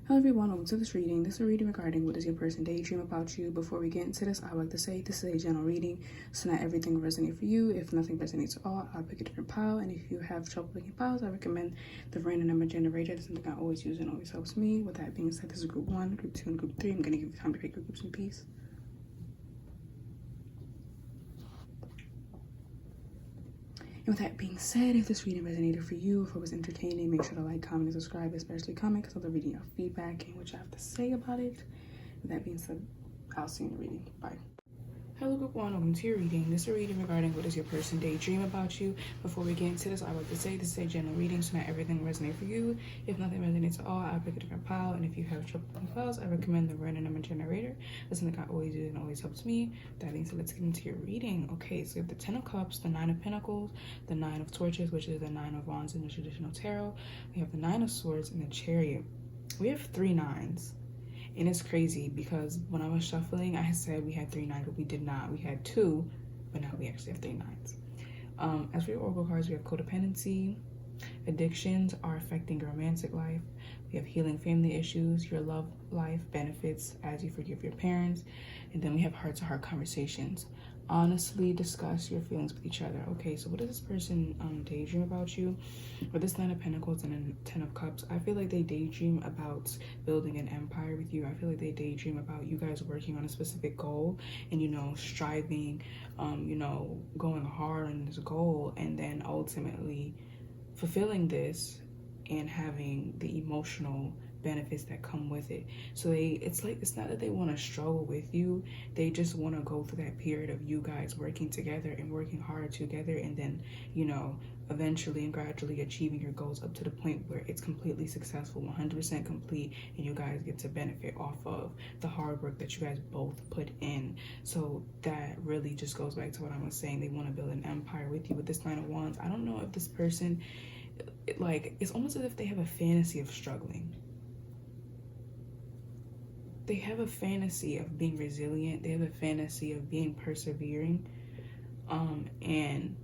Hello everyone, welcome to this reading. This is a reading regarding what does your person daydream about you. Before we get into this, I would like to say this is a general reading, so not everything will resonate for you. If nothing resonates at all, I'll pick a different pile, and if you have trouble picking piles, I recommend the random number generator. It's something I always use and always helps me. With that being said, this is group 1, group 2, and group 3. I'm going to give you time to pick your groups in peace. And with that being said, if this reading resonated for you, if it was entertaining, make sure to like, comment, and subscribe, especially comment, because I love reading your feedback and what you have to say about it. With that being said, I'll see you in the reading. Bye. Hello group 1, welcome to your reading. This is a reading regarding what does your person daydream about you. Before we get into this, I would like to say this is a general reading, so not everything will resonate for you. If nothing resonates at all, I'll pick a different pile, and if you have trouble picking piles, I recommend the random number generator. That's something I always do and always helps me. That being said, let's get into your reading. Okay, so we have the 10 of Cups, the 9 of Pentacles, the 9 of Torches, which is the 9 of Wands in the traditional tarot. We have the 9 of Swords and the Chariot. We have 3 9s. And it's crazy because when I was shuffling, I had said we had 3 9s, but we did not. We had 2, but now we actually have 3 9s. As for your oracle cards, we have codependency. Addictions are affecting your romantic life. We have healing family issues. Your love life benefits as you forgive your parents. And then we have heart-to-heart conversations. Honestly discuss your feelings with each other. Okay, so what does this person daydream about you? With this 9 of Pentacles and a 10 of Cups, I feel like they daydream about building an empire with you. I feel like they daydream about you guys working on a specific goal and, you know, striving, going hard on this goal, and then ultimately fulfilling this and having the emotional benefits that come with it. So it's not that they want to struggle with you, they just want to go through that period of you guys working together and working hard together, and then, you know, eventually and gradually achieving your goals up to the point where it's completely successful, 100% complete, and you guys get to benefit off of the hard work that you guys both put in. So that really just goes back to what I was saying. They want to build an empire with you. With this 9 of Wands, I don't know if this person, it's almost as if they have a fantasy of struggling. They have a fantasy of being resilient. They have a fantasy of being persevering. And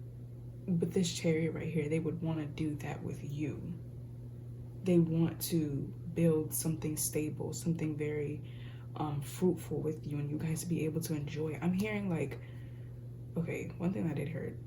with this Chariot right here, they would want to do that with you. They want to build something stable, something very fruitful with you, and you guys to be able to enjoy. I'm hearing like, okay, one thing I did hear,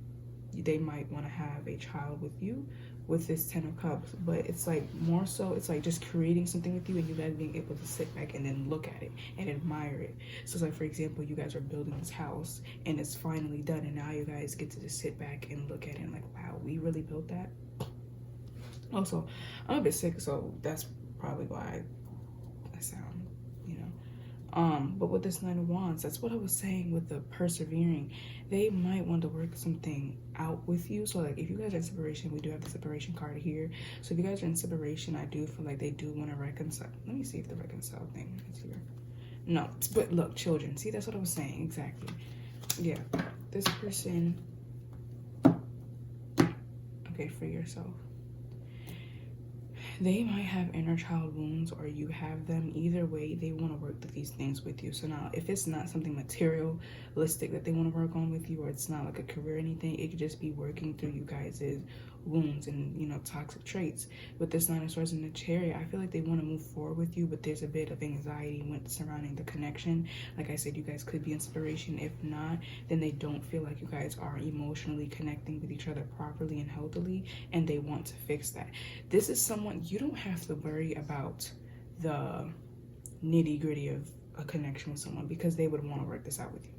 they might want to have a child with you with this 10 of Cups, but it's like more so it's like just creating something with you and you guys being able to sit back and then look at it and admire it. So it's like, for example, you guys are building this house and it's finally done, and now you guys get to just sit back and look at it and like, wow, we really built that. Also, I'm a bit sick, so that's probably why I sound, you know. But with this 9 of Wands, that's what I was saying with the persevering. They might want to work something out with you. So like if you guys are in separation, we do have the separation card here. So if you guys are in separation, I do feel like they do want to reconcile. Let me see if the reconcile thing is here. No, but look, children. See, that's what I was saying. Exactly. Yeah. This person. Okay, for yourself. They might have inner child wounds, or you have them. Either way, they want to work through these things with you. So now, if it's not something materialistic that they want to work on with you, or it's not like a career or anything, it could just be working through you guys' wounds and, you know, toxic traits. With this 9 of Swords in the Chariot, I feel like they want to move forward with you, but there's a bit of anxiety surrounding the connection. Like I said, you guys could be in separation. If not, then they don't feel like you guys are emotionally connecting with each other properly and healthily, and they want to fix that. This is someone, you don't have to worry about the nitty-gritty of a connection with someone, because they would want to work this out with you.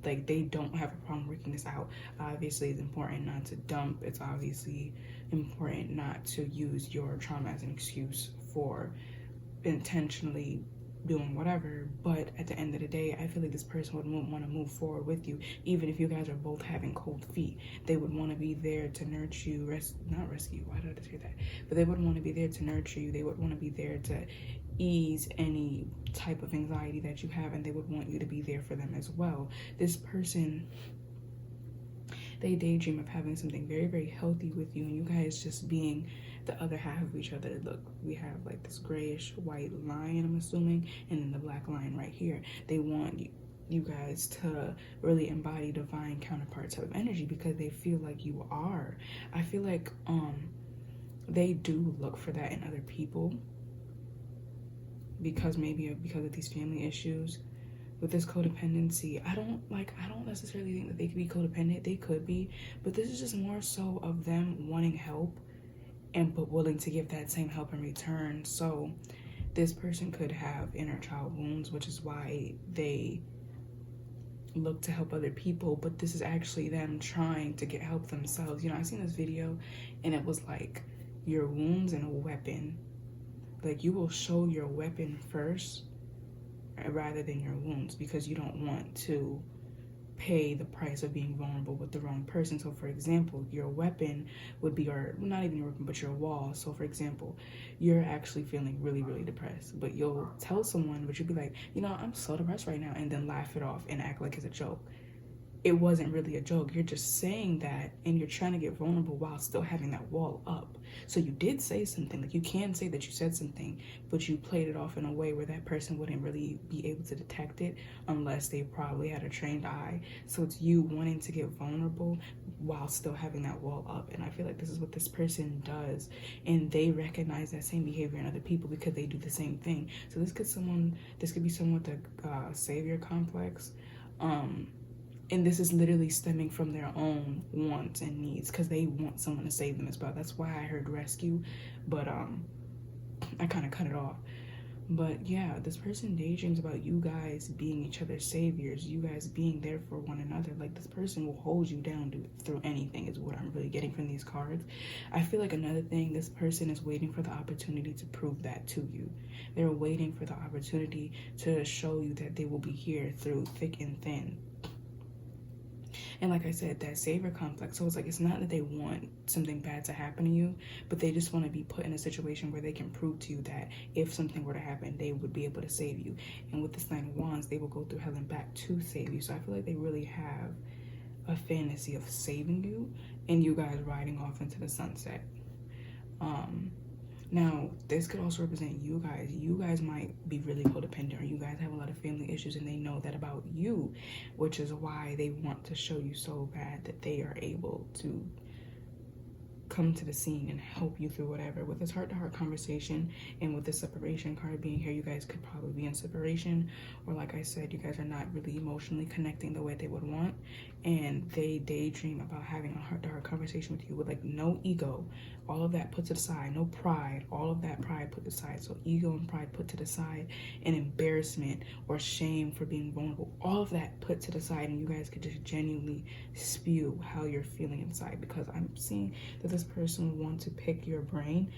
Like, they don't have a problem working this out. Obviously, it's important not to dump. It's obviously important not to use your trauma as an excuse for intentionally doing whatever. But at the end of the day, I feel like this person would want to move forward with you, even if you guys are both having cold feet. They would want to be there to nurture you, not rescue, why did I say that? But they would want to be there to nurture you. They would want to be there to ease any type of anxiety that you have, and they would want you to be there for them as well. This person, they daydream of having something very, very healthy with you, and you guys just being the other half of each other. Look, we have like this grayish white line, I'm assuming, and then the black line right here. They want you guys to really embody divine counterpart type of energy, because they feel like you are. I feel like they do look for that in other people. because of these family issues with this codependency. I don't necessarily think that they could be codependent. They could be, but this is just more so of them wanting help but willing to give that same help in return. So this person could have inner child wounds, which is why they look to help other people, but this is actually them trying to get help themselves. I seen this video and it was like, your wounds and a weapon. Like, you will show your weapon first rather than your wounds, because you don't want to pay the price of being vulnerable with the wrong person. So for example, your weapon would be, or not even your weapon, but your wall. So for example, you're actually feeling really, really depressed, but you'll tell someone, but you'll be like, I'm so depressed right now, and then laugh it off and act like it's a joke. It wasn't really a joke. You're just saying that, and you're trying to get vulnerable while still having that wall up. So you did say something. Like, you can say that you said something, but you played it off in a way where that person wouldn't really be able to detect it unless they probably had a trained eye. So it's you wanting to get vulnerable while still having that wall up. And I feel like this is what this person does. And they recognize that same behavior in other people because they do the same thing. So this could be someone with a savior complex. And this is literally stemming from their own wants and needs, because they want someone to save them as well. That's why I heard rescue, but I kind of cut it off. But yeah, this person daydreams about you guys being each other's saviors, you guys being there for one another. Like, this person will hold you down through anything, is what I'm really getting from these cards. I feel like another thing, this person is waiting for the opportunity to prove that to you. They're waiting for the opportunity to show you that they will be here through thick and thin. And like I said, that savior complex. So it's like, it's not that they want something bad to happen to you, but they just want to be put in a situation where they can prove to you that if something were to happen, they would be able to save you. And with this Knight of Wands, they will go through hell and back to save you. So I feel like they really have a fantasy of saving you and you guys riding off into the sunset. Now, this could also represent you guys. You guys might be really codependent, or you guys have a lot of family issues and they know that about you, which is why they want to show you so bad that they are able to come to the scene and help you through whatever. With this heart-to-heart conversation and with the separation card being here, you guys could probably be in separation, or like I said, you guys are not really emotionally connecting the way they would want, and they daydream about having a heart-to-heart conversation with you with like no ego, all of that put to the side, no pride, all of that pride put aside. So ego and pride put to the side, and embarrassment or shame for being vulnerable, all of that put to the side, and you guys could just genuinely spew how you're feeling inside, because I'm seeing that this person will want to pick your brain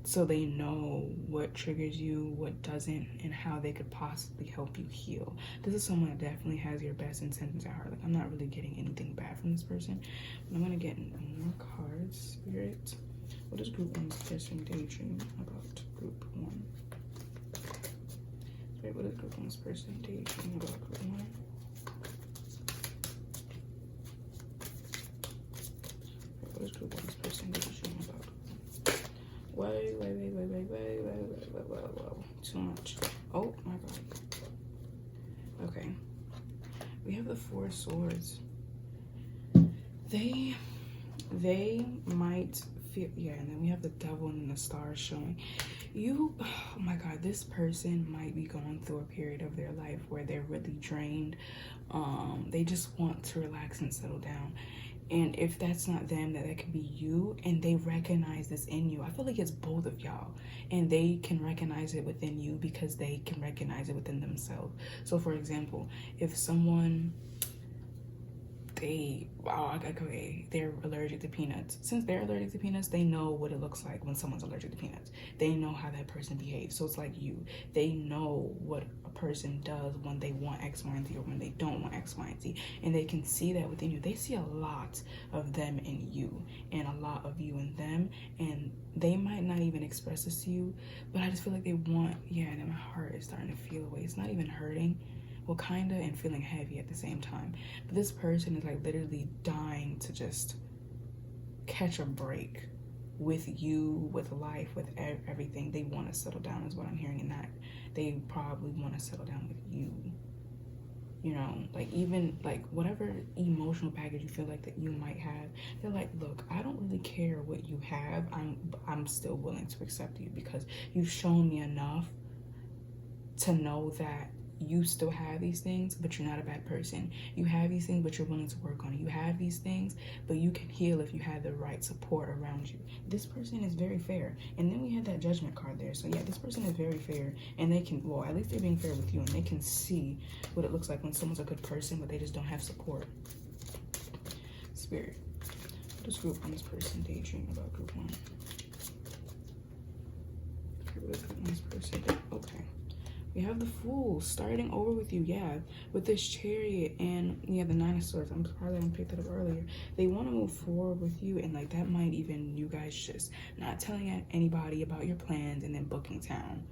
so they know what triggers you, what doesn't, and how they could possibly help you heal. This is someone that definitely has your best intentions at heart. Like, I'm not really getting anything bad from this person, but I'm gonna get more cards. Spirit, what does group 1's person daydream about group 1? Spirit, what does group 1's person daydream about group 1? What does group 1's person daydream about? Wait. Too much. Oh my god. Okay. We have the 4 swords. They might feel, yeah, and then we have the devil and the stars showing. Oh my god, this person might be going through a period of their life where they're really drained. They just want to relax and settle down. And if that's not them, that could be you, and they recognize this in you. I feel like it's both of y'all, and they can recognize it within you because they can recognize it within themselves. So for example, if someone, they're allergic to peanuts. Since they're allergic to peanuts, they know what it looks like when someone's allergic to peanuts. They know how that person behaves. So it's like you. They know what a person does when they want X, Y, and Z, or when they don't want X, Y, and Z. And they can see that within you. They see a lot of them in you and a lot of you in them. And they might not even express this to you, but I just feel like they want, yeah, and my heart is starting to feel away. It's not even hurting. Well, kind of, and feeling heavy at the same time. But this person is like literally dying to just catch a break with you, with life, with everything. They want to settle down is what I'm hearing in that. They probably want to settle down with you. You know, like even like whatever emotional package you feel like that you might have, they're like, look, I don't really care what you have. I'm still willing to accept you because you've shown me enough to know that you still have these things, but you're not a bad person. You have these things, but you're willing to work on it. You have these things, but you can heal if you have the right support around you. This person is very fair. And then we had that judgment card there. So yeah, this person is very fair, and they can, well, at least they're being fair with you, and they can see what it looks like when someone's a good person, but they just don't have support. Spirit, what does group 1's person daydream about group 1? Okay, what does group 1's person do? Okay. We have the Fool starting over with you, yeah, with this Chariot and yeah, the 9 of Swords. I'm probably gonna pick that up earlier. They want to move forward with you, and like that might even you guys just not telling anybody about your plans and then booking town.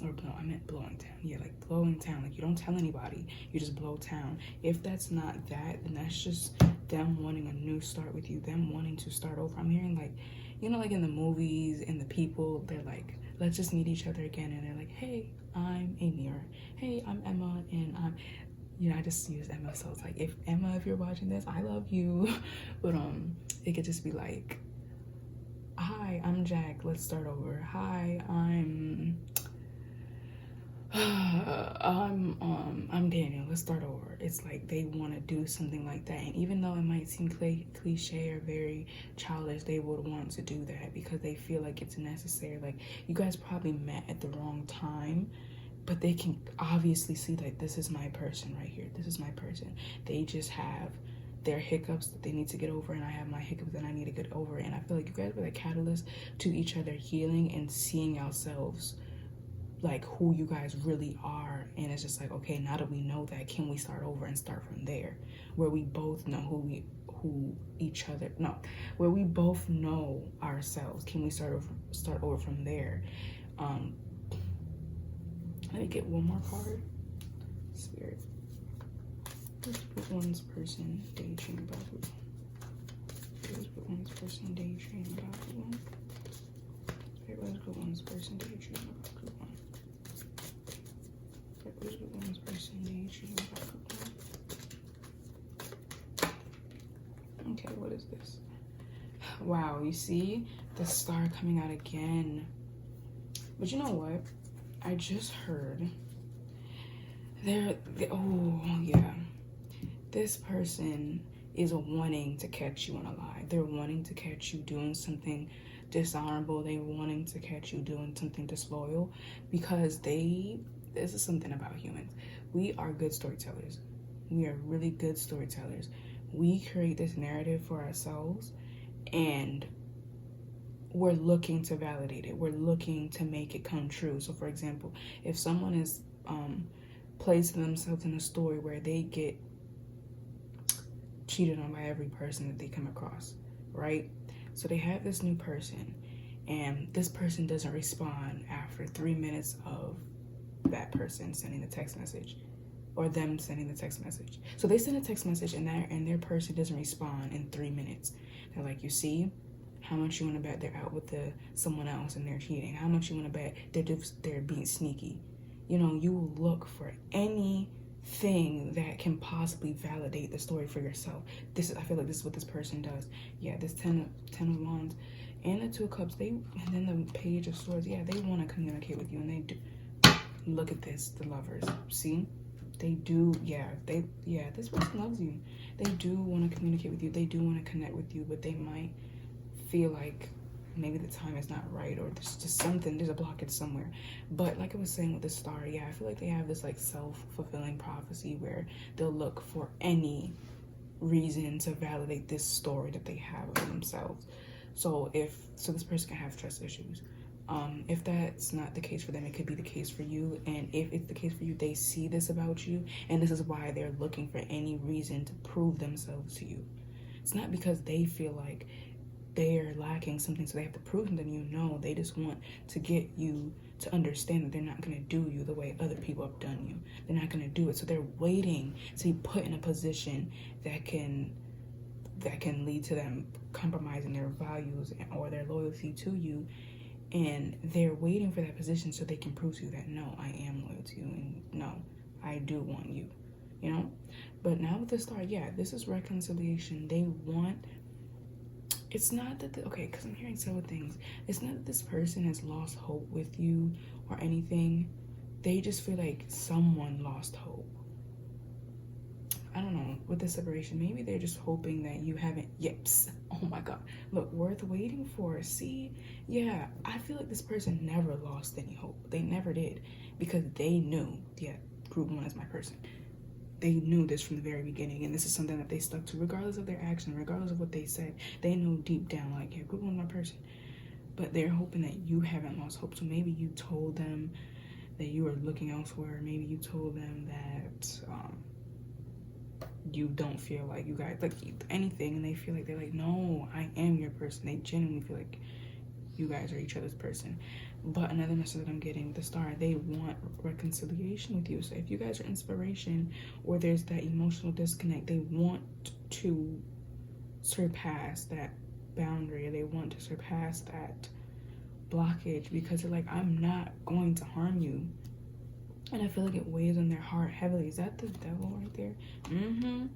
Or no, I meant blowing town. Yeah, like blowing town. Like you don't tell anybody, you just blow town. If that's not that, then that's just them wanting a new start with you, them wanting to start over. I'm hearing like, you know, like in the movies and the people, they're like, let's just meet each other again, and they're like, hey, I'm Amy, or hey, I'm Emma, and I'm, you know, I just use Emma, so it's like, if Emma, if you're watching this, I love you. But it could just be like, hi, I'm Jack, let's start over. Hi, I'm Daniel, let's start over. It's like they want to do something like that, and even though it might seem cliche or very childish, they would want to do that because they feel like it's necessary. Like you guys probably met at the wrong time, but they can obviously see that this is my person right here. This is my person. They just have their hiccups that they need to get over, and I have my hiccups that I need to get over. And I feel like you guys were the catalyst to each other healing and seeing yourselves like who you guys really are. And it's just like, okay, now that we know that, can we start over and start from there, where we both know where we both know ourselves? Can we start over from there? Let me get one more card. Spirit, let's put 1's person daydream about who? Let's put 1's person daydream about who? Okay, let's put 1's person daydream about who? Let's put 1's person daydream about who? Okay, what is this? Wow, you see the star coming out again. But you know what? I just heard oh yeah, this person is wanting to catch you in a lie. They're wanting to catch you doing something dishonorable. They're wanting to catch you doing something disloyal, because this is something about humans. We are good storytellers. We are really good storytellers. We create this narrative for ourselves, and we're looking to validate it. We're looking to make it come true. So for example, if someone is placing themselves in a story where they get cheated on by every person that they come across, right? So they have this new person, and this person doesn't respond after 3 minutes of that person sending the text message, or them sending the text message. So they send a text message, and their person doesn't respond in 3 minutes. They're like, you see, how much you want to bet they're out with someone else and they're cheating? How much you want to bet they're being sneaky? You know, you will look for anything that can possibly validate the story for yourself. I feel like this is what this person does. Yeah, this 10 of Wands and the 2 of Cups, and then the Page of Swords. Yeah, they want to communicate with you, and they do. Look at this, the Lovers. See, they do. This person loves you. They do want to communicate with you. They do want to connect with you, but they might feel like maybe the time is not right, or there's just something, there's a blockage somewhere. But like I was saying with the star, yeah, I feel like they have this like self-fulfilling prophecy where they'll look for any reason to validate this story that they have of themselves. So this person can have trust issues. If that's not the case for them, it could be the case for you. And if it's the case for you, they see this about you, and this is why they're looking for any reason to prove themselves to you. It's not because they feel like they're lacking something, so they have to prove something to you. No, they just want to get you to understand that they're not going to do you the way other people have done you. They're not going to do it. So they're waiting to be put in a position that can lead to them compromising their values or their loyalty to you. And they're waiting for that position so they can prove to you that, no, I am loyal to you, and no, I do want you, you know? But now with the star, yeah, this is reconciliation. They want, it's not that, because I'm hearing several things. It's not that this person has lost hope with you or anything. they just feel like someone lost hope. I don't know, with the separation, maybe they're just hoping that you haven't, yips, oh my God, look, worth waiting for, see, yeah, I feel like this person never lost any hope. They never did, because they knew, yeah, group 1 is my person. They knew this from the very beginning, and this is something that they stuck to, regardless of their action, regardless of what they said. They know deep down, like, yeah, group 1 is my person. But they're hoping that you haven't lost hope. So maybe you told them that you were looking elsewhere. Maybe you told them that you don't feel like you guys, like, anything, and they feel like they're like, no, I am your person. They genuinely feel like you guys are each other's person. But another message that I'm getting with the star, they want reconciliation with you. So if you guys are inspiration, or there's that emotional disconnect, they want to surpass that boundary. They want to surpass that blockage, because they're like, I'm not going to harm you. And I feel like it weighs on their heart heavily. Is that the devil right there? Mm-hmm.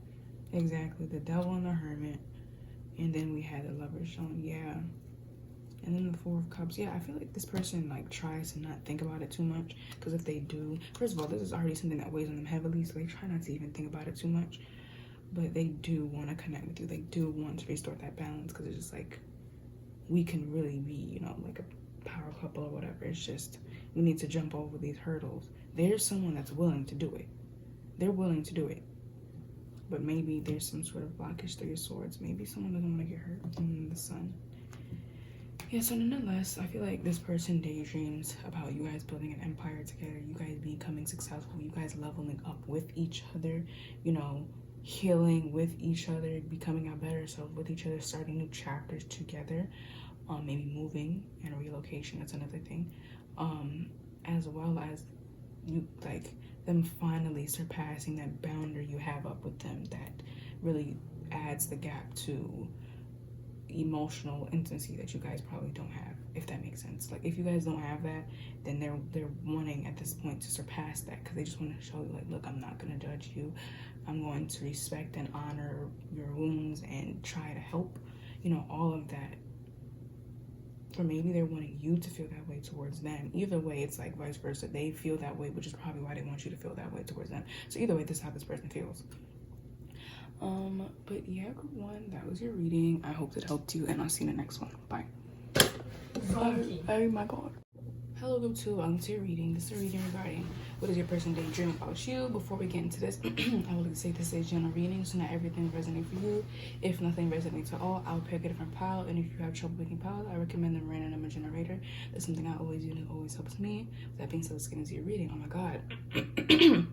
Exactly. The devil and the hermit. And then we had the lover shown. Yeah. And then the 4 of Cups. Yeah, I feel like this person, like, tries to not think about it too much. Because if they do, first of all, this is already something that weighs on them heavily. So they try not to even think about it too much. But they do want to connect with you. They do want to restore that balance. Because it's just like, we can really be, you know, like a power couple or whatever. It's just, we need to jump over these hurdles. There's someone that's willing to do it. They're willing to do it. But maybe there's some sort of blockage through your swords. Maybe someone doesn't want to get hurt in the sun. Yeah, so nonetheless, I feel like this person daydreams about you guys building an empire together, you guys becoming successful, you guys leveling up with each other, you know, healing with each other, becoming our better self with each other, starting new chapters together, maybe moving and relocation, that's another thing, as well as you, like, them finally surpassing that boundary you have up with them that really adds the gap to emotional intimacy that you guys probably don't have, if that makes sense. Like, if you guys don't have that, then they're wanting at this point to surpass that, because they just want to show you, like, look, I'm not going to judge you. I'm going to respect and honor your wounds and try to help, you know, all of that. Or maybe they're wanting you to feel that way towards them. Either way, it's like vice versa. They feel that way, which is probably why they want you to feel that way towards them. So either way, this is how this person feels. But yeah, group 1, that was your reading. I hope it helped you, and I'll see you in the next one. Bye. Oh my God. Hello, group 2. Welcome to your reading. This is a reading regarding what is your person daydream about you. Before we get into this, I would like to say this is a general reading, so not everything resonates for you. If nothing resonates at all, I'll pick a different pile, and if you have trouble picking piles, I recommend the random number generator. That's something I always do, and it always helps me. With that being said, let's get into your reading. Oh my God.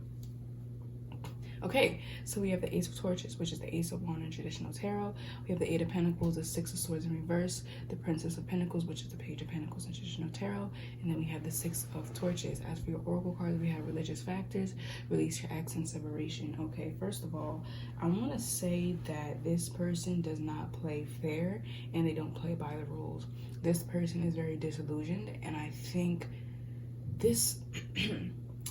Okay, so we have the Ace of Torches, which is the Ace of Wands in traditional tarot. We have the 8 of Pentacles, the 6 of Swords in reverse, the Princess of Pentacles, which is the Page of Pentacles in traditional tarot, and then we have the 6 of Torches. As for your oracle cards, we have religious factors, release your ex, and separation. Okay, first of all, I want to say that this person does not play fair, and they don't play by the rules. This person is very disillusioned, and I think this...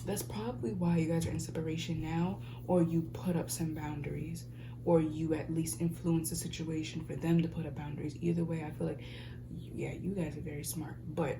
that's probably why you guys are in separation now, or you put up some boundaries, or you at least influence the situation for them to put up boundaries. Either way, I feel like, yeah, you guys are very smart, but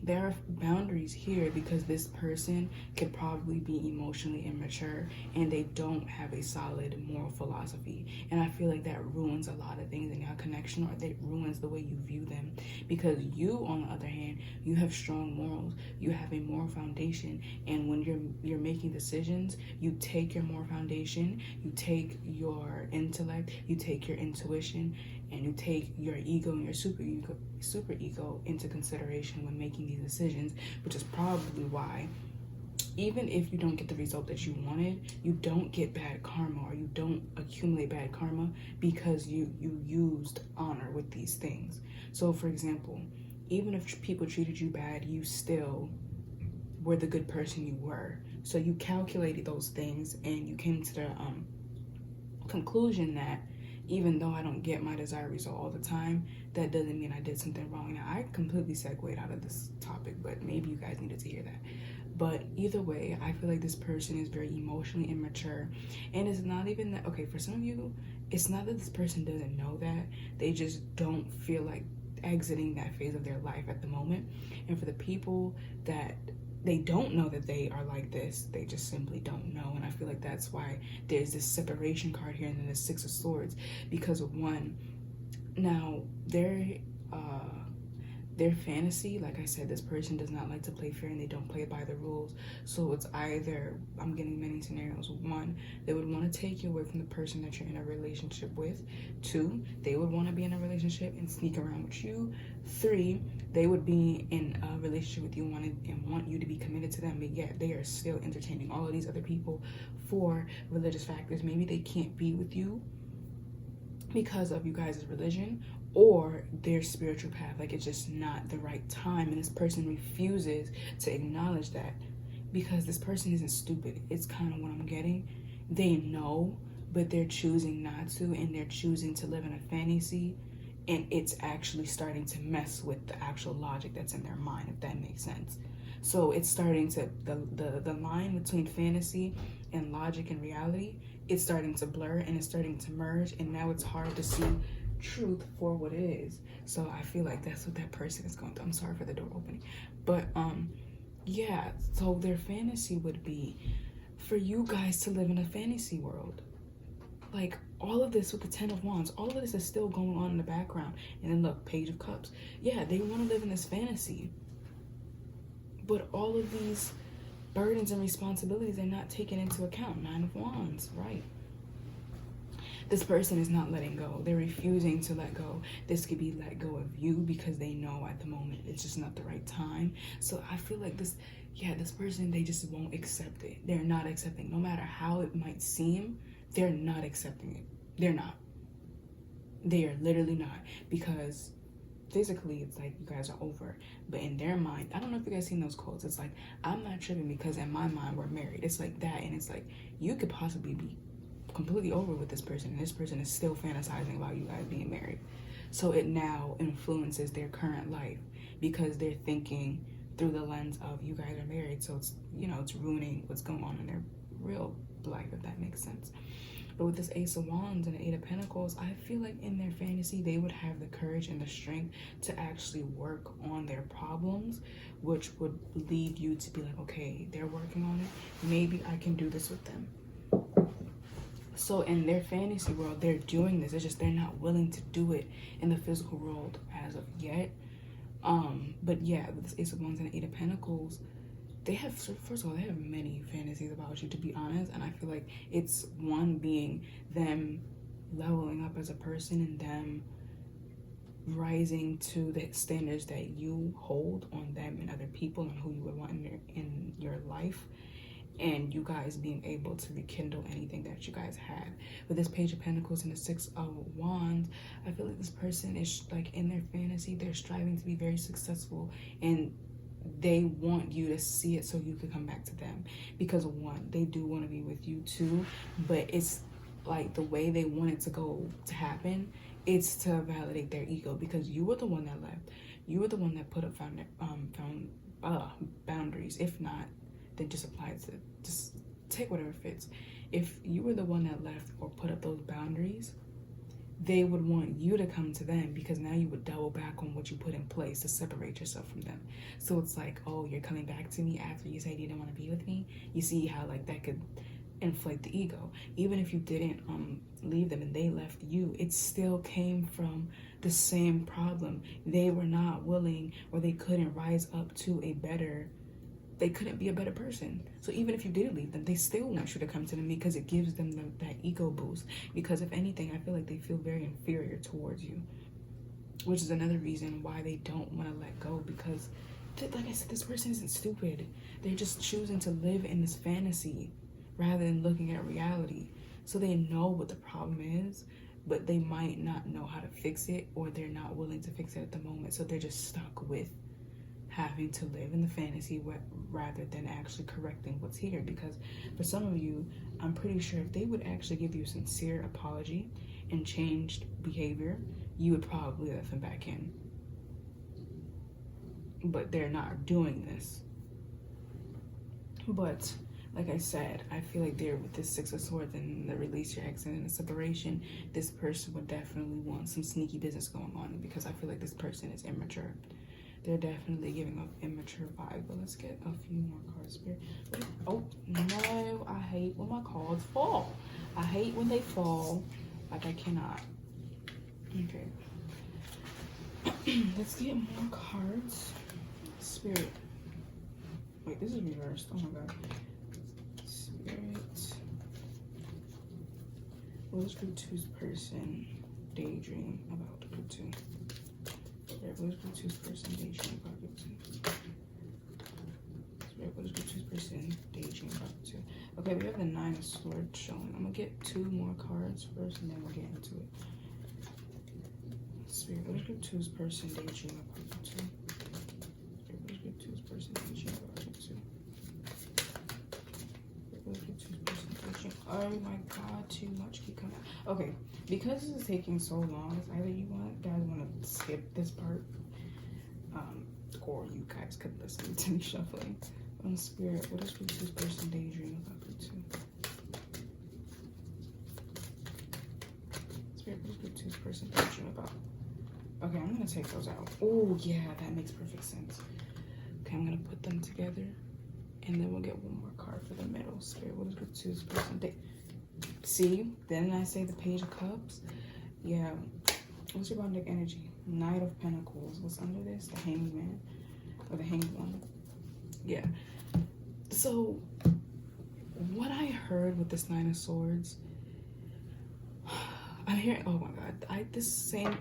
there are boundaries here because this person could probably be emotionally immature and they don't have a solid moral philosophy. And I feel like that ruins a lot of things in your connection, or that ruins the way you view them. Because you, on the other hand, you have strong morals. You have a moral foundation. And when you're making decisions, you take your moral foundation, you take your intellect, you take your intuition, and you take your ego and your super ego into consideration when making these decisions, which is probably why, even if you don't get the result that you wanted, you don't get bad karma, or you don't accumulate bad karma because you used honor with these things. So for example, even if people treated you bad, you still were the good person you were. So you calculated those things and you came to the conclusion that even though I don't get my desired result all the time, that doesn't mean I did something wrong. Now, I completely segued out of this topic, but maybe you guys needed to hear that. But either way, I feel like this person is very emotionally immature. And it's not even that, okay, for some of you, it's not that this person doesn't know that. They just don't feel like exiting that phase of their life at the moment. And for the people that they don't know that they are like this. They just simply don't know. And I feel like that's why there's this separation card here and then the Six of Swords. Because of one, now their fantasy, like I said, this person does not like to play fair and they don't play by the rules. So it's either, I'm getting many scenarios. One, they would want to take you away from the person that you're in a relationship with. Two, they would want to be in a relationship and sneak around with you. Three, they would be in a relationship with you and want you to be committed to them, but yet they are still entertaining all of these other people for religious factors. Maybe they can't be with you because of you guys' religion or their spiritual path. Like, it's just not the right time, and this person refuses to acknowledge that because this person isn't stupid. It's kind of what I'm getting. They know, but they're choosing not to, and they're choosing to live in a fantasy, and it's actually starting to mess with the actual logic that's in their mind, if that makes sense. So it's starting to, the line between fantasy and logic and reality, it's starting to blur and it's starting to merge, and now it's hard to see truth for what it is. So I feel like that's what that person is going through. I'm sorry for the door opening, but yeah, so their fantasy would be for you guys to live in a fantasy world. Like, all of this with the Ten of Wands, all of this is still going on in the background. And then look, Page of Cups. Yeah, they want to live in this fantasy, but all of these burdens and responsibilities are not taken into account. Nine of Wands, right? This person is not letting go. They're refusing to let go. This could be let go of you because they know at the moment it's just not the right time. So I feel like this person, they just won't accept it. They're not accepting. No matter how it might seem, they're not accepting it. They're not. They are literally not. Because physically, it's like you guys are over. But in their mind, I don't know if you guys seen those quotes. It's like, I'm not tripping because in my mind, we're married. It's like that. And it's like, you could possibly be completely over with this person, and this person is still fantasizing about you guys being married. So it now influences their current life because they're thinking through the lens of you guys are married. So it's, you know, it's ruining what's going on in their real life, if that makes sense. But with this Ace of Wands and the Eight of Pentacles, I feel like in their fantasy, they would have the courage and the strength to actually work on their problems, which would lead you to be like, okay, they're working on it. Maybe I can do this with them. So in their fantasy world, they're doing this. It's just they're not willing to do it in the physical world as of yet. But yeah, with this Ace of Wands and Eight of Pentacles, they have, first of all, they have many fantasies about you, to be honest. And I feel like it's one being them leveling up as a person and them rising to the standards that you hold on them and other people and who you would want in your life. And you guys being able to rekindle anything that you guys had. With this Page of Pentacles and the Six of Wands, I feel like this person is like in their fantasy, they're striving to be very successful and they want you to see it so you can come back to them. Because one, they do want to be with you too, but it's like the way they want it to happen, it's to validate their ego, because you were the one that left. You were the one that put up boundaries. If not, then just apply it to, just take whatever fits. If you were the one that left or put up those boundaries, they would want you to come to them, because now you would double back on what you put in place to separate yourself from them. So it's like, oh, you're coming back to me after you said you didn't want to be with me. You see how like that could inflate the ego. Even if you didn't leave them and they left you, it still came from the same problem. They were not willing, or they couldn't rise up to they couldn't be a better person. So even if you did leave them, they still want you to come to them, because it gives them that ego boost. Because if anything, I feel like they feel very inferior towards you, which is another reason why they don't want to let go. Because like I said, this person isn't stupid. They're just choosing to live in this fantasy rather than looking at reality. So they know what the problem is, but they might not know how to fix it, or they're not willing to fix it at the moment. So they're just stuck with having to live in the fantasy rather than actually correcting what's here. Because for some of you, I'm pretty sure if they would actually give you a sincere apology and changed behavior, you would probably let them back in. But they're not doing this. But like I said, I feel like they're with this Six of Swords and the release your ex and the separation, this person would definitely want some sneaky business going on, because I feel like this person is immature. They're definitely giving off immature vibe, but let's get a few more cards, Spirit. Oh, no, I hate when my cards fall. I hate when they fall. Like, I cannot. Okay. Let's get more cards. Spirit. Wait, this is reversed. Oh my god. Spirit. What does group 2's person daydream about group 2? Spirit, what does group 2's person daydream about group 2? Spirit, what does group 2's person daydream about group 2? Okay, we have the 9 of Swords showing. I'm gonna get 2 more cards first and then we'll get into it. Spirit, what does group 2's person daydream about group 2? Spirit, what does group 2's person daydream about group 2? Spirit, what does group 2's person daydream? Oh my god, too much keep coming. Okay, because this is taking so long, it's either you guys want to skip this part, or you guys could listen to me shuffling. Spirit, what does group 2's person daydream about group 2? Spirit, what does group 2's person daydream about? Okay, I'm gonna take those out. Oh yeah, that makes perfect sense. Okay, I'm gonna put them together, and then we'll get one more card for the middle. Spirit, what is group 2's person daydream? See, then I say the Page of Cups. Yeah, what's your bonding energy? Knight of Pentacles. What's under this? The Hanged Man, or the Hanged One. Yeah. So, what I heard with this 9 of Swords, I'm hearing, oh my god, this same,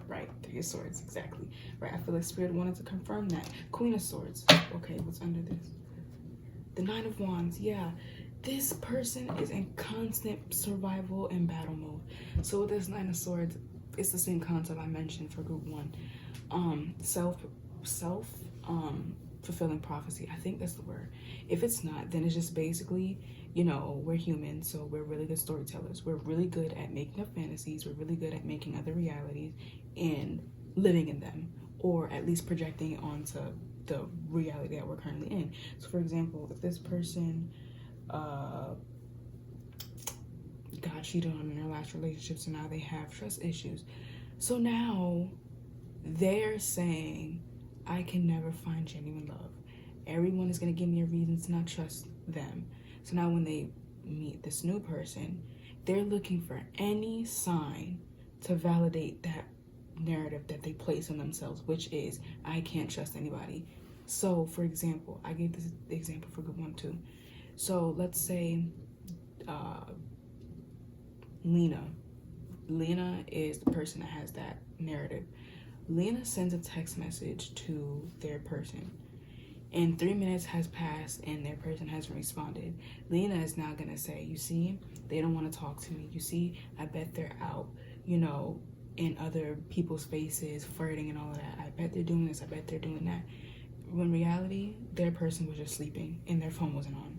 right, 3 of Swords, exactly. Right, I feel like Spirit wanted to confirm that. Queen of Swords. Okay, what's under this? The 9 of Wands, yeah. This person is in constant survival and battle mode. So with this 9 of Swords, it's the same concept I mentioned for group 1. Fulfilling prophecy. I think that's the word. If it's not, then it's just basically, you know, we're human, so we're really good storytellers. We're really good at making up fantasies. We're really good at making other realities and living in them, or at least projecting it onto the reality that we're currently in. So for example, if this person got cheated on in their last relationship, so now they have trust issues. So now they're saying, I can never find genuine love. Everyone is going to give me a reason to not trust them. So now when they meet this new person, they're looking for any sign to validate that narrative that they place on themselves, which is, I can't trust anybody. So for example, I gave this example for group 1 too. So let's say Lena is the person that has that narrative. Lena sends a text message to their person, and 3 minutes has passed and their person hasn't responded. Lena is now gonna say, you see, they don't want to talk to me. You see, I bet they're out, you know, in other people's faces, flirting and all of that. I bet they're doing this, I bet they're doing that. When in reality, their person was just sleeping and their phone wasn't on.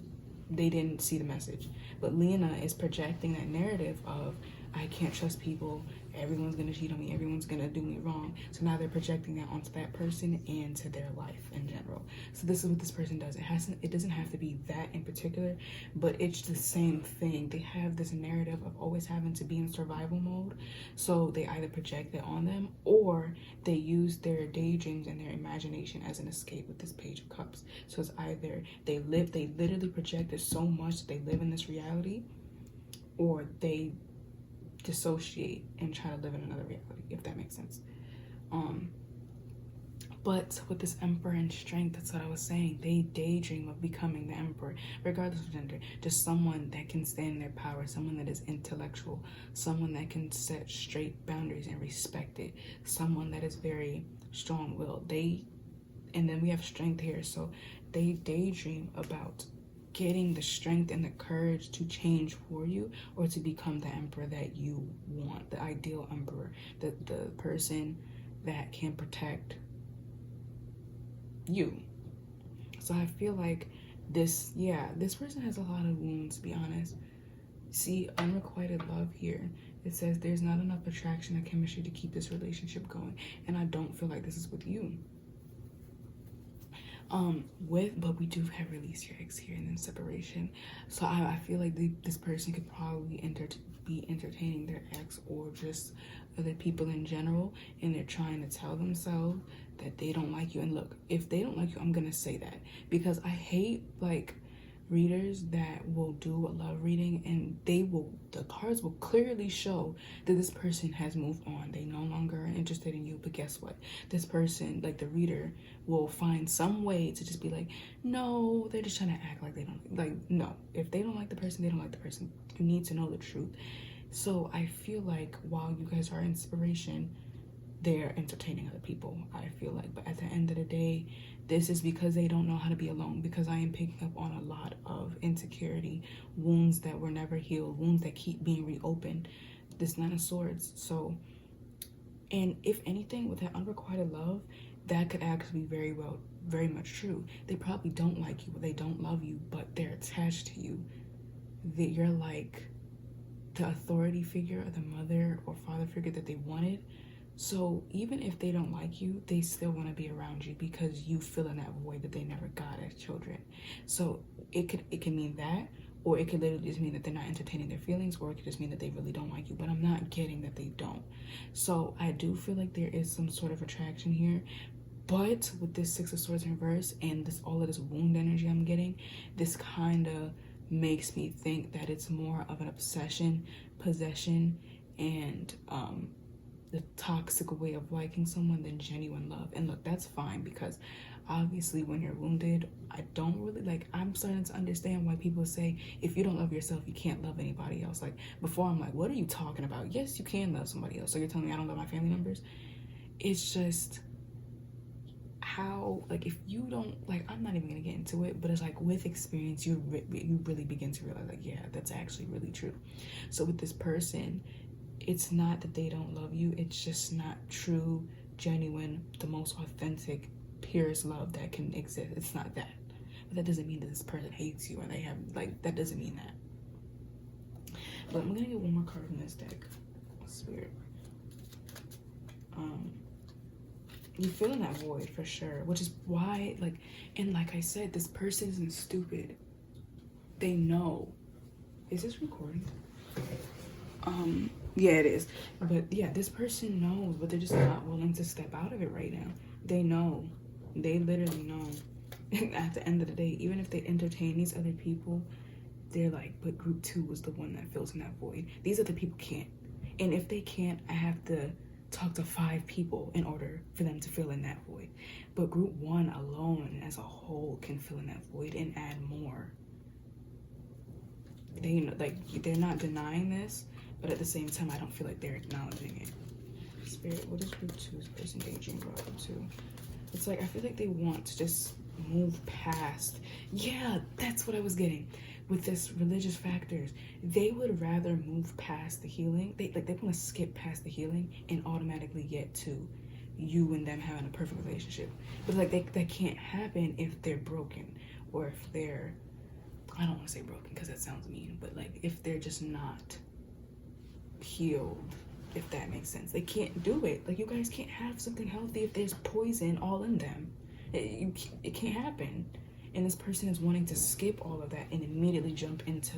They didn't see the message. But Lena is projecting that narrative of, I can't trust people, everyone's gonna cheat on me, everyone's gonna do me wrong. So now they're projecting that onto that person and to their life in general. So this is what this person does. It doesn't have to be that in particular, but it's the same thing. They have this narrative of always having to be in survival mode. So they either project it on them, or they use their daydreams and their imagination as an escape with this Page of Cups. So it's either they literally project it so much that they live in this reality, or they dissociate and try to live in another reality, if that makes sense. But with this Emperor and Strength, that's what I was saying. They daydream of becoming the Emperor, regardless of gender. Just someone that can stand in their power, someone that is intellectual, someone that can set straight boundaries and respect it, someone that is very strong-willed. And then we have Strength here, so they daydream about getting the strength and the courage to change for you, or to become the emperor that you want, the ideal emperor, the person that can protect you. So I feel like this person has a lot of wounds, to be honest. See, unrequited love here. It says there's not enough attraction and chemistry to keep this relationship going, and I don't feel like this is with you. But we do have release your ex here and then separation. So I feel like this person could probably be entertaining their ex or just other people in general, and they're trying to tell themselves that they don't like you. And look, if they don't like you, I'm gonna say that, because I hate like readers that will do a love reading and the cards will clearly show that this person has moved on. They no longer are interested in you. But guess what? This person, like the reader, will find some way to just be like, no, they're just trying to act like they don't like. No, if they don't like the person, they don't like the person. You need to know the truth. So I feel like while you guys are inspiration, they're entertaining other people, I feel like. But at the end of the day, this is because they don't know how to be alone, because I am picking up on a lot of insecurity, wounds that were never healed, wounds that keep being reopened. This Nine of Swords. So, and if anything, with that unrequited love, that could actually be very much true. They probably don't like you, they don't love you, but they're attached to you. That you're like the authority figure or the mother or father figure that they wanted. So even if they don't like you, they still want to be around you because you fill in that void that they never got as children. So it can mean that, or it could literally just mean that they're not entertaining their feelings, or it could just mean that they really don't like you. But I'm not getting that they don't. So I do feel like there is some sort of attraction here. But with this Six of Swords in reverse and all of this wound energy I'm getting, this kind of makes me think that it's more of an obsession, possession, and the toxic way of liking someone than genuine love. And look, that's fine, because obviously when you're wounded, I'm starting to understand why people say if you don't love yourself, you can't love anybody else. Like before, I'm like, what are you talking about? Yes, you can love somebody else. So you're telling me I don't love my family members? It's just how, like, if you don't, like, I'm not even gonna get into it, but it's like with experience, you really begin to realize, like, yeah, that's actually really true. So with this person, it's not that they don't love you, it's just not true, genuine, the most authentic, purest love that can exist. It's not that. But that doesn't mean that this person hates you or they have, like, that doesn't mean that. But I'm gonna get one more card from this deck. Spirit. You feel in that void for sure, which is why, like, and like I said, this person isn't stupid. They know. Is this recording? Yeah, it is. But yeah, this person knows, but they're just not willing to step out of it right now. They know. They literally know. And at the end of the day, even if they entertain these other people, they're like, but group 2 was the one that fills in that void. These other people can't. And if they can't, I have to talk to 5 people in order for them to fill in that void. But group 1 alone as a whole can fill in that void and add more. They, like, they're not denying this, but at the same time, I don't feel like they're acknowledging it. Spirit, what is group 2's person Daydream brought up to? It's like, I feel like they want to just move past. Yeah, that's what I was getting. With this religious factors, they would rather move past the healing. They want to skip past the healing and automatically get to you and them having a perfect relationship. But like that can't happen if they're broken, or if they're, I don't want to say broken because that sounds mean, but like if they're just not healed, if that makes sense. They can't do it. Like, you guys can't have something healthy if there's poison all in them. It can't happen. And this person is wanting to skip all of that and immediately jump into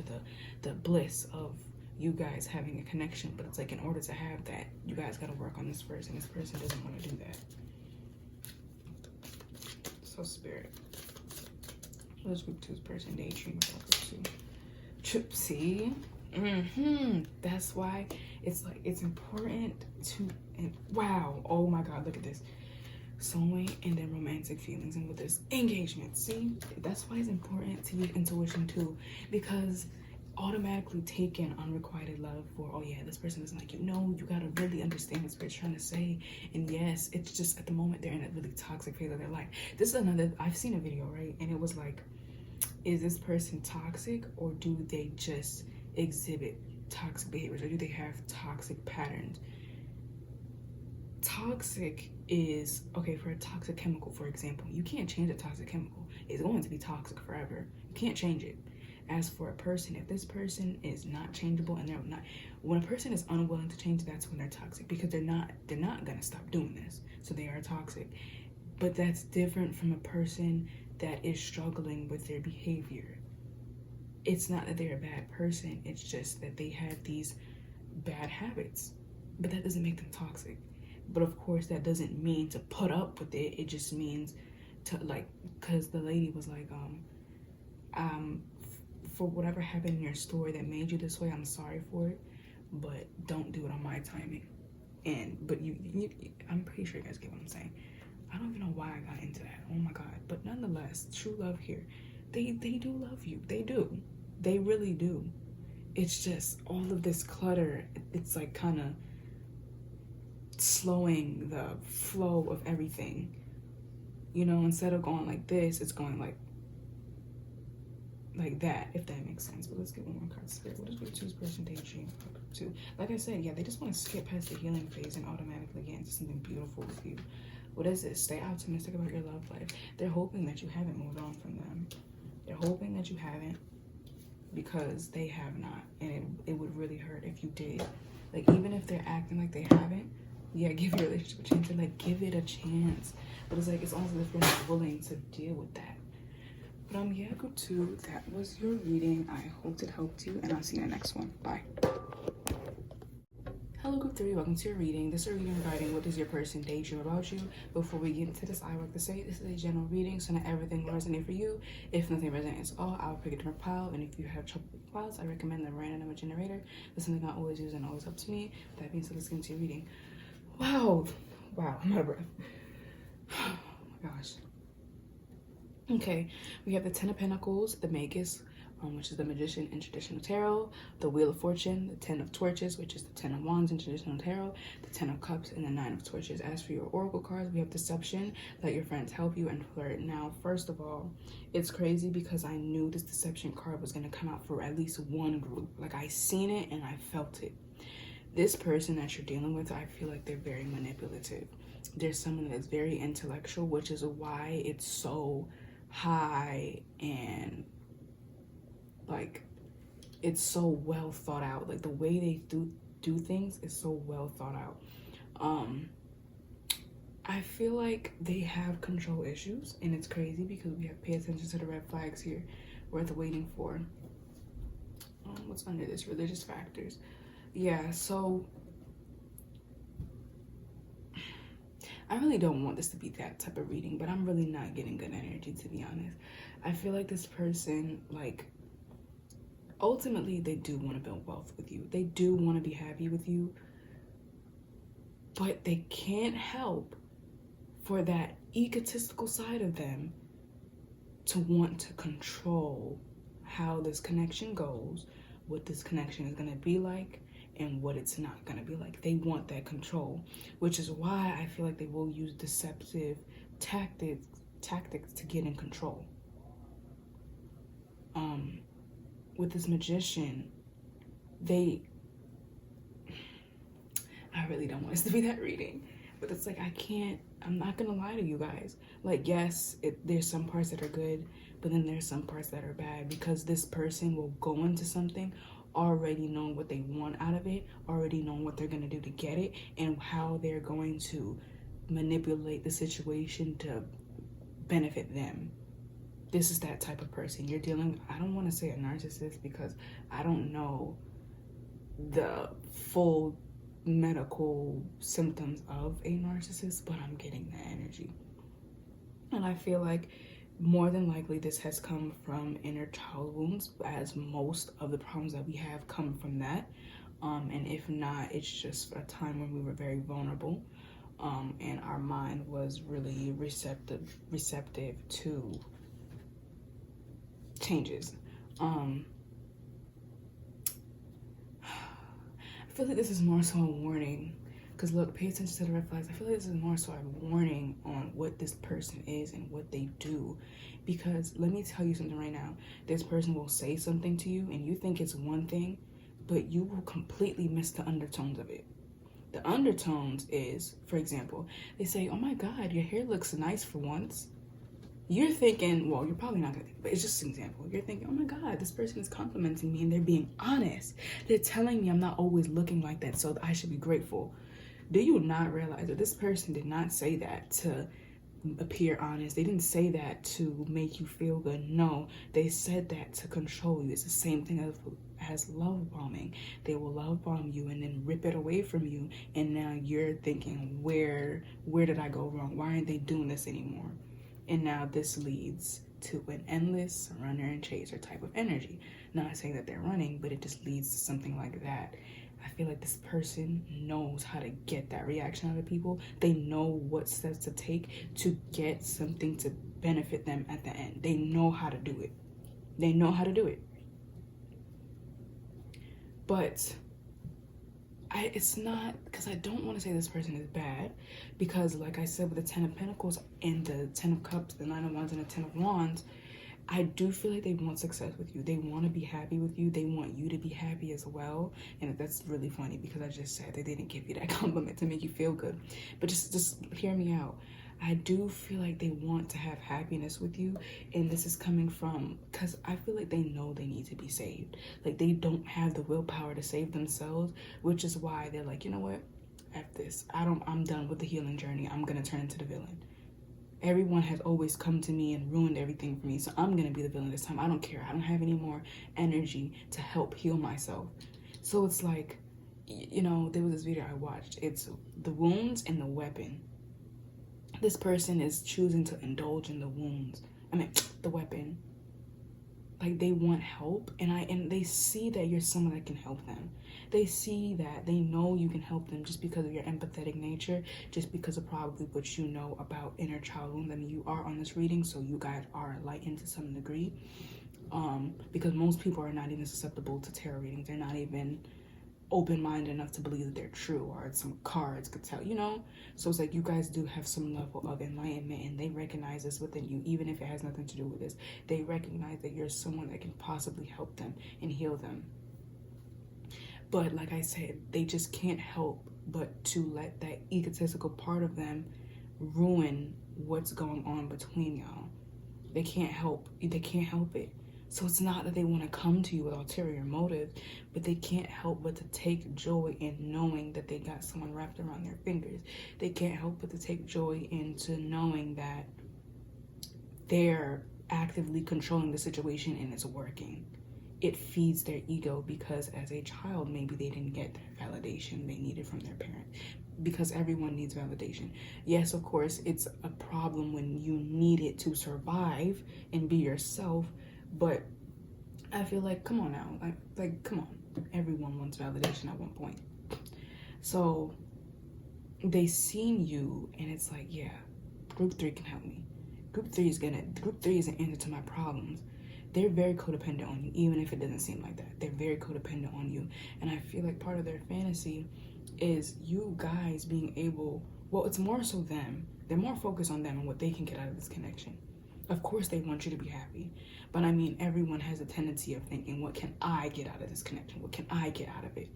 the bliss of you guys having a connection. But it's like, in order to have that, you guys got to work on this first, and this person doesn't want to do that. So Spirit, what is group 2's person Daydream about group 2? See? That's why it's like, it's important to, and wow, oh my God, look at this. Soulmate and then romantic feelings, and with this engagement, see, that's why it's important to use intuition too, because automatically taking unrequited love for, oh yeah, this person doesn't like you. No, you gotta really understand what Spirit's trying to say. And yes, it's just at the moment they're in a really toxic phase of their life. This is another, I've seen a video, right, and it was like, is this person toxic, or do they just exhibit toxic behaviors, or do they have toxic patterns? Toxic is, okay, for a toxic chemical, for example, you can't change a toxic chemical. It's going to be toxic forever. You can't change it. As for a person, if this person is not changeable, and they're not, when a person is unwilling to change, that's when they're toxic, because they're not gonna stop doing this. So they are toxic. But that's different from a person that is struggling with their behavior. It's not that they're a bad person, it's just that they have these bad habits. But that doesn't make them toxic. But of course, that doesn't mean to put up with it. It just means to, like, because the lady was like, for whatever happened in your story that made you this way, I'm sorry for it, but don't do it on my timing. But I'm pretty sure you guys get what I'm saying. I don't even know why I got into that. Oh my God. But nonetheless, true love here. They do love you. They do. They really do. It's just all of this clutter. It's like kind of slowing the flow of everything. You know, instead of going like this, it's going like that, if that makes sense. But let's get one more card. Spirit, what is group 2's person Daydream? Group 2. Like I said, yeah, they just want to skip past the healing phase and automatically get into something beautiful with you. What is this? Stay optimistic about your love life. They're hoping that you haven't moved on from them. They're hoping that you haven't, because they have not. And it would really hurt if you did. Like, even if they're acting like they haven't, yeah, give your relationship a chance. And like, give it a chance. But it's like, it's almost as if you're not willing to deal with that. But yeah, group 2, that was your reading. I hope it helped you, and I'll see you in the next one. Bye. Hello group 3, welcome to your reading. This is a reading regarding what does your person daydream about you. Before we get into this, I like to say this is a general reading, so not everything will resonate for you. If nothing resonates at all, I'll pick a different pile, and if you have trouble with piles, I recommend the random number generator. That's something I always use and always helps me. With that being said, let's get into your reading. Wow, I'm out of breath. Oh my gosh. Okay, we have the 10 of Pentacles, the Magus, which is the Magician in traditional tarot, the Wheel of Fortune, the 10 of Torches, which is the 10 of Wands in traditional tarot, the 10 of Cups, and the 9 of Torches. As for your Oracle cards, we have Deception, let your friends help you, and Flirt. Now, first of all, it's crazy because I knew this Deception card was going to come out for at least one group. Like, I seen it and I felt it. This person that you're dealing with, I feel like they're very manipulative. There's someone that's very intellectual, which is why it's so high and like it's so well thought out. Like the way they do things is so well thought out. I feel like they have control issues, and it's crazy because we have pay attention to the red flags here. We're at the waiting for what's under this, religious factors. Yeah, so I really don't want this to be that type of reading, but I'm really not getting good energy, to be honest. I feel like this person, like, ultimately, they do want to build wealth with you. They do want to be happy with you, but they can't help for that egotistical side of them to want to control how this connection goes, what this connection is going to be like, and what it's not going to be like. They want that control, which is why I feel like they will use deceptive tactics to get in control. With this Magician, I really don't want this to be that reading, but it's like, I'm not gonna lie to you guys. Like, yes, there's some parts that are good, but then there's some parts that are bad, because this person will go into something already knowing what they want out of it, already knowing what they're gonna do to get it, and how they're going to manipulate the situation to benefit them. This is that type of person you're dealing with. I don't want to say a narcissist because I don't know the full medical symptoms of a narcissist, but I'm getting that energy. And I feel like more than likely this has come from inner child wounds, as most of the problems that we have come from that. And if not, it's just a time when we were very vulnerable, and our mind was really receptive to changes. I feel like this is more so a warning, because look, pay attention to the red flags. I feel like this is more so a warning on what this person is and what they do, because let me tell you something right now. This person will say something to you and you think it's one thing, but you will completely miss the undertones of it. The undertones is, for example, they say, oh my God, your hair looks nice for once. You're thinking, well, you're probably not gonna think, but it's just an example. You're thinking, oh my God, this person is complimenting me and they're being honest. They're telling me I'm not always looking like that, so I should be grateful. Do you not realize that this person did not say that to appear honest. They didn't say that to make you feel good. No, they said that to control you. It's the same thing as love bombing. They will love bomb you and then rip it away from you, and now you're thinking, where did I go wrong? Why aren't they doing this anymore? And now this leads to an endless runner and chaser type of energy. Not saying that they're running, but it just leads to something like that. I feel like this person knows how to get that reaction out of people. They know what steps to take to get something to benefit them at the end. They know how to do it. They know how to do it. But it's not, because I don't want to say this person is bad, because like I said, with the 10 of Pentacles and the 10 of Cups, the 9 of Wands and the 10 of Wands, I do feel like they want success with you. They want to be happy with you. They want you to be happy as well. And that's really funny because I just said that they didn't give you that compliment to make you feel good. But just hear me out. I do feel like they want to have happiness with you. And this is coming from, because I feel like they know they need to be saved. Like they don't have the willpower to save themselves, which is why they're like, you know what? F this. I'm done with the healing journey. I'm going to turn into the villain. Everyone has always come to me and ruined everything for me, so I'm going to be the villain this time. I don't care. I don't have any more energy to help heal myself. So it's like, you know, there was this video I watched. It's the wounds and the weapon. This person is choosing to indulge in the wounds. The weapon. Like they want help, and they see that you're someone that can help them. They see that, they know you can help them just because of your empathetic nature, just because of probably what you know about inner child wounds. I mean, you are on this reading, so you guys are enlightened to some degree. Because most people are not even susceptible to tarot readings. They're not even open-minded enough to believe that they're true, or some cards could tell, you know? So it's like you guys do have some level of enlightenment, and they recognize this within you, even if it has nothing to do with this. They recognize that you're someone that can possibly help them and heal them. But like I said, they just can't help but to let that egotistical part of them ruin what's going on between y'all. They can't help it. So it's not that they want to come to you with ulterior motives, but they can't help but to take joy in knowing that they got someone wrapped around their fingers. They can't help but to take joy into knowing that they're actively controlling the situation and it's working. It feeds their ego because as a child, maybe they didn't get that validation they needed from their parent. Because everyone needs validation. Yes, of course, it's a problem when you need it to survive and be yourself. But I feel like, come on now, like come on. Everyone wants validation at one point. So they seen you and it's like, yeah, group 3 can help me. Group 3 is an answer to my problems. They're very codependent on you, even if it doesn't seem like that. They're very codependent on you. And I feel like part of their fantasy is you guys being able, well, it's more so them. They're more focused on them and what they can get out of this connection. Of course they want you to be happy. But I mean, everyone has a tendency of thinking, what can I get out of this connection? What can I get out of it?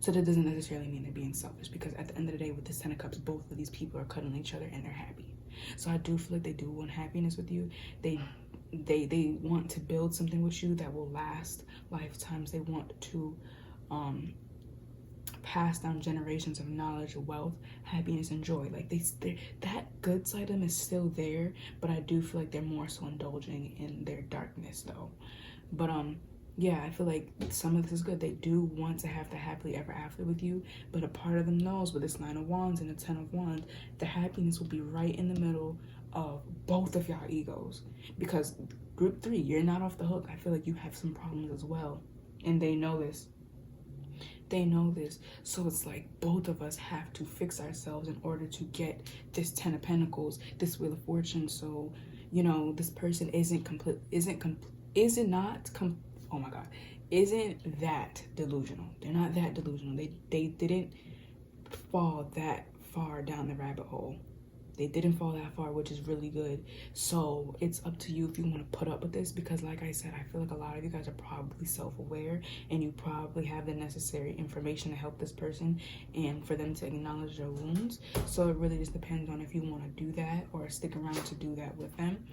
So that doesn't necessarily mean they're being selfish, because at the end of the day, with this 10 of Cups, both of these people are cuddling each other and they're happy. So I do feel like they do want happiness with you. They want to build something with you that will last lifetimes. They want to pass down generations of knowledge, wealth, happiness, and joy. Like that good side of them is still there, but I do feel like they're more so indulging in their darkness though. But yeah, I feel like some of this is good. They do want to have the happily ever after with you, but a part of them knows with this 9 of Wands and the 10 of Wands, the happiness will be right in the middle of both of y'all egos. Because group 3, you're not off the hook. I feel like you have some problems as well, and they know this. They know this. So it's like both of us have to fix ourselves in order to get this 10 of Pentacles, this Wheel of Fortune. So, you know, this person isn't that delusional. They're not that delusional. They didn't fall that far down the rabbit hole. They didn't fall that far, which is really good. So it's up to you if you want to put up with this, because like I said, I feel like a lot of you guys are probably self-aware and you probably have the necessary information to help this person and for them to acknowledge their wounds. So it really just depends on if you want to do that or stick around to do that with them.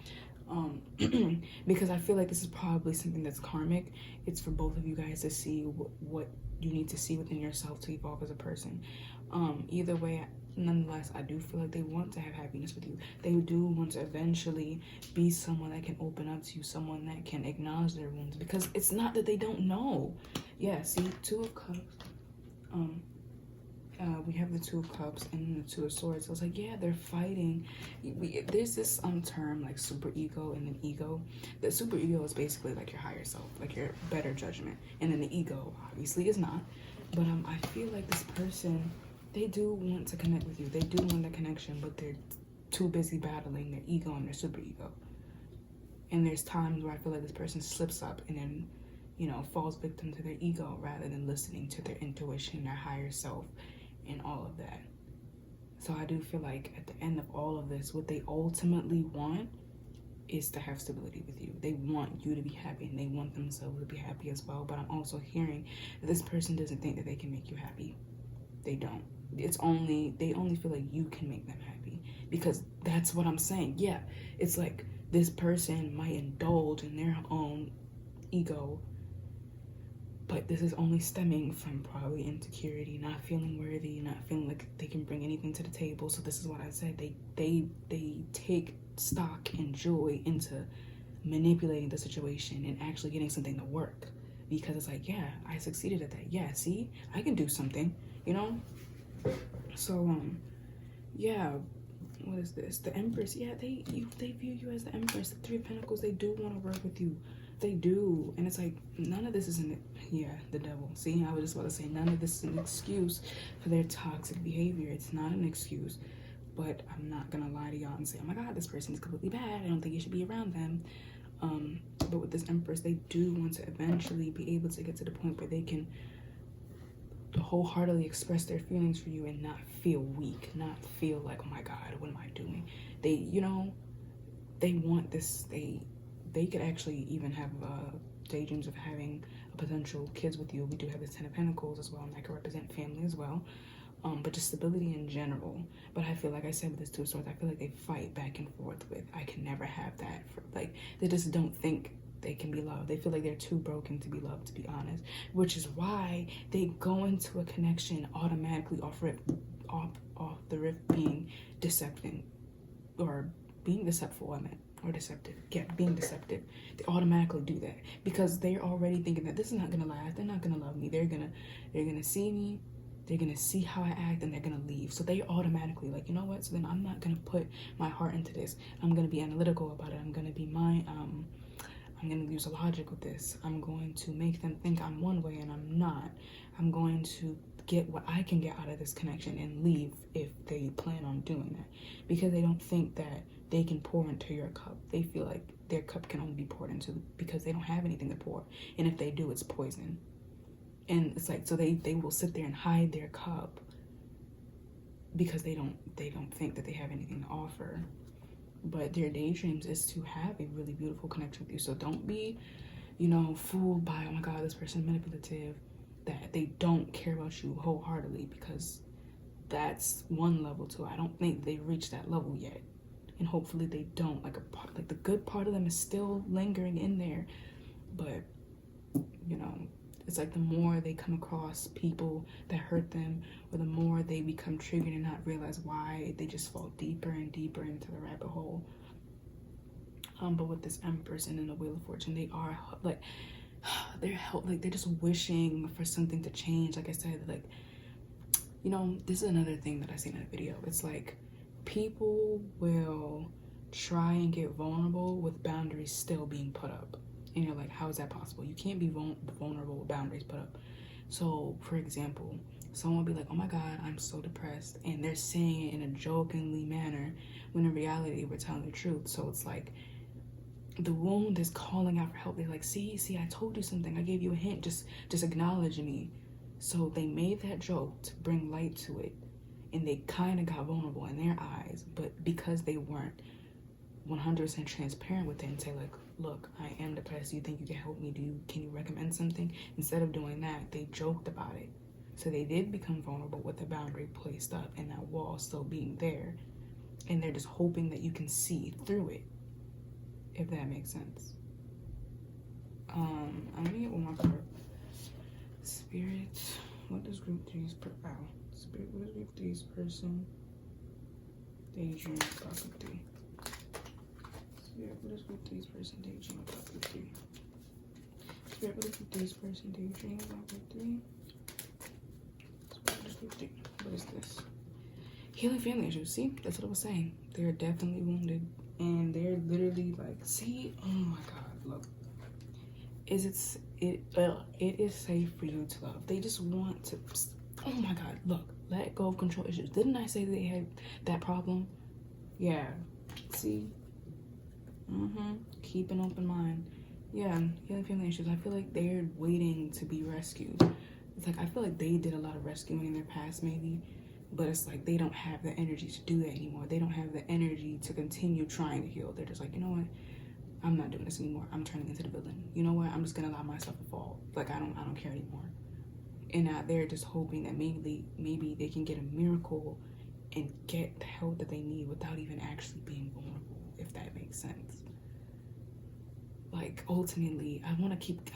Because I feel like this is probably something that's karmic. It's for both of you guys to see what you need to see within yourself to evolve as a person. Either way, nonetheless, I do feel like they want to have happiness with you. They do want to eventually be someone that can open up to you, someone that can acknowledge their wounds, because it's not that they don't know. Yeah, see, Two of Cups. We have the Two of Cups and the Two of Swords. So it's like, yeah, they're fighting. There's this term like super ego and then ego. The super ego is basically like your higher self, like your better judgment, and then the ego obviously is not. But I feel like this person, they do want to connect with you. They do want that connection, but they're too busy battling their ego and their super ego. And there's times where I feel like this person slips up and then, you know, falls victim to their ego rather than listening to their intuition, their higher self, and all of that. So I do feel like at the end of all of this, what they ultimately want is to have stability with you. They want you to be happy, and they want themselves to be happy as well. But I'm also hearing that this person doesn't think that they can make you happy. They don't. They only feel like you can make them happy, because that's what I'm saying. Yeah, it's like this person might indulge in their own ego, but this is only stemming from probably insecurity, not feeling worthy, not feeling like they can bring anything to the table. So this is what I said. They take stock and joy into manipulating the situation and actually getting something to work, because it's like, yeah, I succeeded at that. Yeah, see, I can do something, you know? So yeah, what is this? The Empress. Yeah, they view you as the Empress. The Three of Pentacles. They do want to work with you. They do. And it's like, none of this is the Devil. See, I was just about to say, none of this is an excuse for their toxic behavior. It's not an excuse. But I'm not gonna lie to y'all and say, oh my god, this person is completely bad, I don't think you should be around them. But with this Empress, they do want to eventually be able to get to the point where they can wholeheartedly express their feelings for you and not feel weak, not feel like, oh my god, what am I doing? They, you know, they want this. They could actually even have daydreams of having potential kids with you. We do have this Ten of Pentacles as well, and that could represent family as well. But just stability in general. But I feel like I said with this Two of Swords, I feel like they fight back and forth with, I can never have that. Like, they just don't think they can be loved. They feel like they're too broken to be loved, to be honest. Which is why they go into a connection automatically off the rip being deceptive, or being deceitful, I meant. Or deceptive. Yeah, being deceptive. They automatically do that because they're already thinking that this is not gonna last. They're not gonna love me. They're gonna see me. They're gonna see how I act, and they're gonna leave. So they automatically like, you know what? So then I'm not gonna put my heart into this. I'm gonna be analytical about it. I'm gonna be I'm gonna use logic with this. I'm going to make them think I'm one way and I'm not. I'm going to get what I can get out of this connection and leave if they plan on doing that, because they don't think that they can pour into your cup. They feel like their cup can only be poured into because they don't have anything to pour, and if they do, it's poison. And it's like, so they will sit there and hide their cup because they don't think that they have anything to offer. But their daydreams is to have a really beautiful connection with you. So don't be, you know, fooled by, oh my god, this person is manipulative, that they don't care about you wholeheartedly, because that's one level too. I don't think they reached that level yet, and hopefully they don't. Like the good part of them is still lingering in there, but you know, it's like the more they come across people that hurt them, or the more they become triggered and not realize why, they just fall deeper and deeper into the rabbit hole. But with this Empress and in the Wheel of Fortune, they are like, they're just wishing for something to change. Like I said, like, you know, this is another thing that I seen in a video. It's like people will try and get vulnerable with boundaries still being put up. And you're like, how is that possible? You can't be vulnerable with boundaries put up. So, for example, someone will be like, oh my god, I'm so depressed. And they're saying it in a jokingly manner, when in reality, we're telling the truth. So it's like, the wound is calling out for help. They're like, see, I told you something. I gave you a hint. Just acknowledge me. So they made that joke to bring light to it. And they kind of got vulnerable in their eyes. But because they weren't 100% transparent with it and say like, look, I am depressed. Do you think you can help me? Can you recommend something? Instead of doing that, they joked about it. So they did become vulnerable with the boundary placed up and that wall still being there. And they're just hoping that you can see through it, if that makes sense. I'm gonna get one more card. Spirit, what does group three's Spirit, what does group three's person Daydream about group 3. Spirit, what is group 3's person daydream about group 3? Spirit, what is group 3's person daydream about group 3? Spirit, what is group 3? What is this? Healing family issues. See, that's what I was saying. They're definitely wounded. And they're literally like, see, oh my God, look. It is safe for you to love. They just want to, oh my God, look, let go of control issues. Didn't I say they had that problem? Yeah, see? Keep an open mind. Yeah, healing family issues. I feel like they're waiting to be rescued. It's like, I feel like they did a lot of rescuing in their past maybe, but it's like they don't have the energy to do that anymore. They don't have the energy to continue trying to heal. They're just like, you know what? I'm not doing this anymore. I'm turning into the villain. You know what? I'm just gonna allow myself to fall. Like I don't care anymore. And now they're just hoping that maybe they can get a miracle and get the help that they need without even actually being vulnerable, if that makes sense. Like ultimately, I wanna keep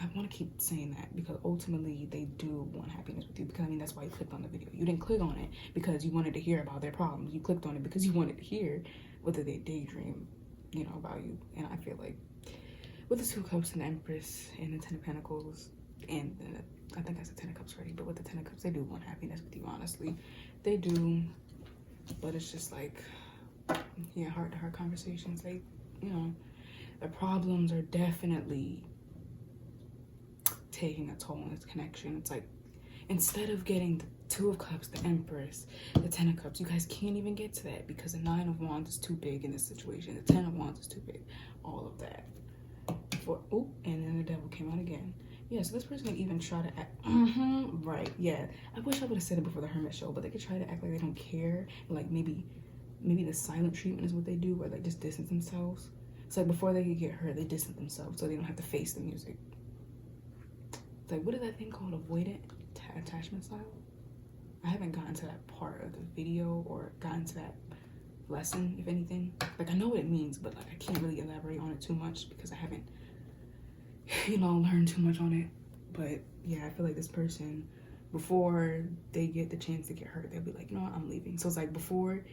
saying that because ultimately they do want happiness with you. Because I mean that's why you clicked on the video. You didn't click on it because you wanted to hear about their problems. You clicked on it because you wanted to hear whether they daydream, you know, about you. And I feel like with the 2 cups and the Empress and the 10 of Pentacles and I think that's the 10 of Cups already, but with the 10 of Cups, they do want happiness with you, honestly. They do, but it's just like, yeah, heart-to-heart conversations. They, you know, the problems are definitely taking a toll on this connection. It's like, instead of getting the 2 of Cups, the Empress, the 10 of Cups, you guys can't even get to that because the 9 of Wands is too big in this situation. The 10 of Wands is too big. All of that. Oh, and then the Devil came out again. Yeah, so this person can even try to act, right, yeah. I wish I would have said it before the Hermit show, but they could try to act like they don't care. Like maybe the silent treatment is what they do, where they just distance themselves. It's like before they could get hurt, they distance themselves so they don't have to face the music. It's like, what is that thing called? Avoidant attachment style? I haven't gotten to that part of the video or gotten to that lesson, if anything. Like, I know what it means, but like I can't really elaborate on it too much because I haven't, you know, learned too much on it. But yeah, I feel like this person, before they get the chance to get hurt, they'll be like, you know what, I'm leaving. So it's like before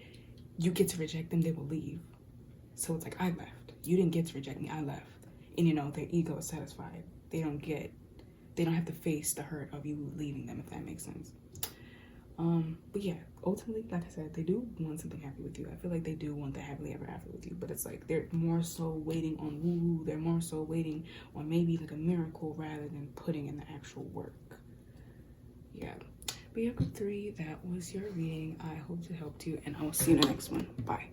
you get to reject them, they will leave. So it's like, I left. You didn't get to reject me, I left. And you know, their ego is satisfied. They don't have to face the hurt of you leaving them, if that makes sense. But yeah, ultimately, like I said, they do want something happy with you. I feel like they do want the happily ever after with you, but it's like they're more so waiting on woo-woo. They're more so waiting on maybe like a miracle rather than putting in the actual work. Yeah. But yeah, group 3, that was your reading. I hope it helped you, and I will see you in the next one. Bye.